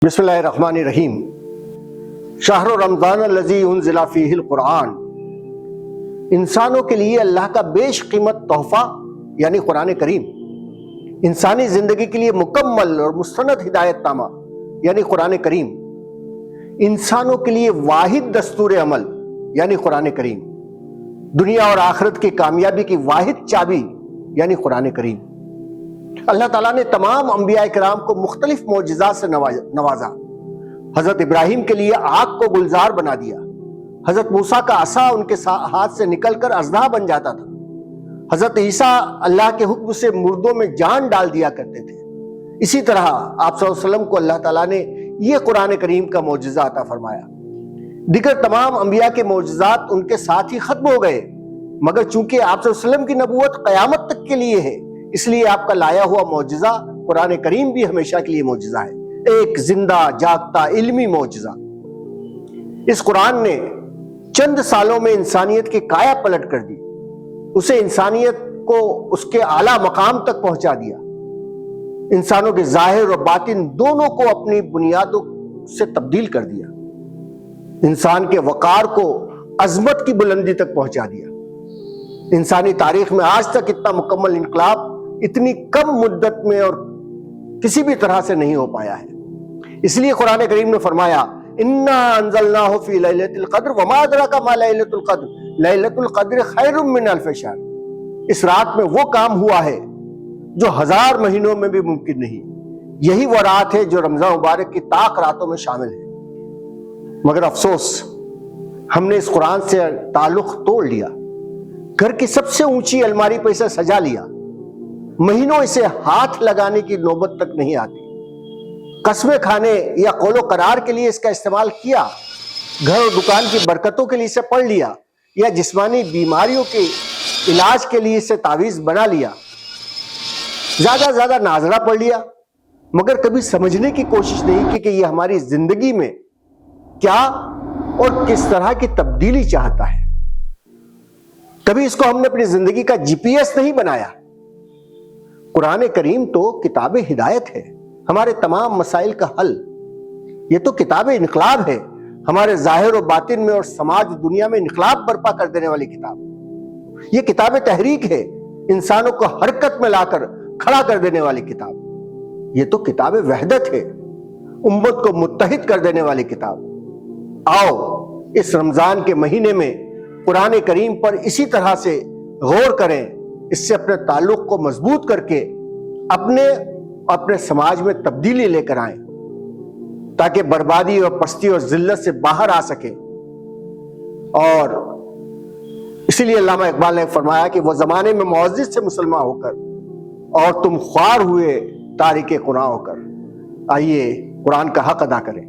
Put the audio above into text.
بسم اللہ الرحمن الرحیم۔ شہر رمضان الذی انزل فیہ القرآن، انسانوں کے لیے اللہ کا بیش قیمت تحفہ یعنی قرآن کریم، انسانی زندگی کے لیے مکمل اور مستند ہدایت نامہ یعنی قرآن کریم، انسانوں کے لیے واحد دستور عمل یعنی قرآن کریم، دنیا اور آخرت کی کامیابی کی واحد چابی یعنی قرآن کریم۔ اللہ تعالیٰ نے تمام انبیاء کرام کو مختلف معجزات سے نوازا۔ حضرت ابراہیم کے لیے آگ کو گلزار بنا دیا، حضرت موسیٰ کا عصا ان کے ہاتھ سے نکل کر اژدہا بن جاتا تھا، حضرت عیسیٰ اللہ کے حکم سے مردوں میں جان ڈال دیا کرتے تھے۔ اسی طرح آپ صلی اللہ علیہ وسلم کو اللہ تعالیٰ نے یہ قرآن کریم کا معجزہ عطا فرمایا۔ دیگر تمام انبیاء کے معجزات ان کے ساتھ ہی ختم ہو گئے، مگر چونکہ آپ صلی اللہ علیہ وسلم کی نبوت قیامت تک کے لیے ہے، اس لیے آپ کا لایا ہوا معجزہ قرآن کریم بھی ہمیشہ کے لیے معجزہ ہے، ایک زندہ جاگتا علمی معجزہ۔ اس قرآن نے چند سالوں میں انسانیت کی کایا پلٹ کر دی، اسے انسانیت کو اس کے اعلیٰ مقام تک پہنچا دیا، انسانوں کے ظاہر اور باطن دونوں کو اپنی بنیادوں سے تبدیل کر دیا، انسان کے وقار کو عظمت کی بلندی تک پہنچا دیا۔ انسانی تاریخ میں آج تک اتنا مکمل انقلاب اتنی کم مدت میں اور کسی بھی طرح سے نہیں ہو پایا ہے۔ اس لیے قرآن کریم نے فرمایا اِنَّا أَنزَلْنَاهُ فِي لَيْلَةِ الْقَدْرِ وَمَا أَدْرَاكَ مَا لَيْلَةُ الْقَدْرِ لَيْلَةُ الْقَدْرِ خَيْرٌ مِّنْ أَلْفِ شَهْرٍ۔ اس رات میں وہ کام ہوا ہے جو 1000 مہینوں میں بھی ممکن نہیں، یہی وہ رات ہے جو رمضان مبارک کی طاق راتوں میں شامل ہے۔ مگر افسوس، ہم نے اس قرآن سے تعلق توڑ لیا، گھر کی سب سے اونچی الماری پہ اسے سجا لیا، مہینوں اسے ہاتھ لگانے کی نوبت تک نہیں آتی، قسمیں کھانے یا قول و قرار کے لیے اس کا استعمال کیا، گھر اور دکان کی برکتوں کے لیے اسے پڑھ لیا، یا جسمانی بیماریوں کے علاج کے لیے اسے تعویذ بنا لیا، زیادہ زیادہ ناظرہ پڑھ لیا، مگر کبھی سمجھنے کی کوشش نہیں کی کہ یہ ہماری زندگی میں کیا اور کس طرح کی تبدیلی چاہتا ہے۔ کبھی اس کو ہم نے اپنی زندگی کا جی پی ایس نہیں بنایا۔ قرآن کریم تو کتاب ہدایت ہے، ہمارے تمام مسائل کا حل، یہ تو کتاب انقلاب ہے، ہمارے ظاہر و باطن میں اور سماج دنیا میں انقلاب برپا کر دینے والی کتاب، یہ کتاب تحریک ہے، انسانوں کو حرکت میں لا کر کھڑا کر دینے والی کتاب، یہ تو کتاب وحدت ہے، امت کو متحد کر دینے والی کتاب۔ آؤ اس رمضان کے مہینے میں قرآن کریم پر اسی طرح سے غور کریں، اس سے اپنے تعلق کو مضبوط کر کے اپنے سماج میں تبدیلی لے کر آئیں، تاکہ بربادی اور پستی اور ذلت سے باہر آ سکیں۔ اور اسی لیے علامہ اقبال نے فرمایا کہ وہ زمانے میں معزز سے مسلمان ہو کر اور تم خوار ہوئے تارک قرآن ہو کر۔ آئیے قرآن کا حق ادا کریں۔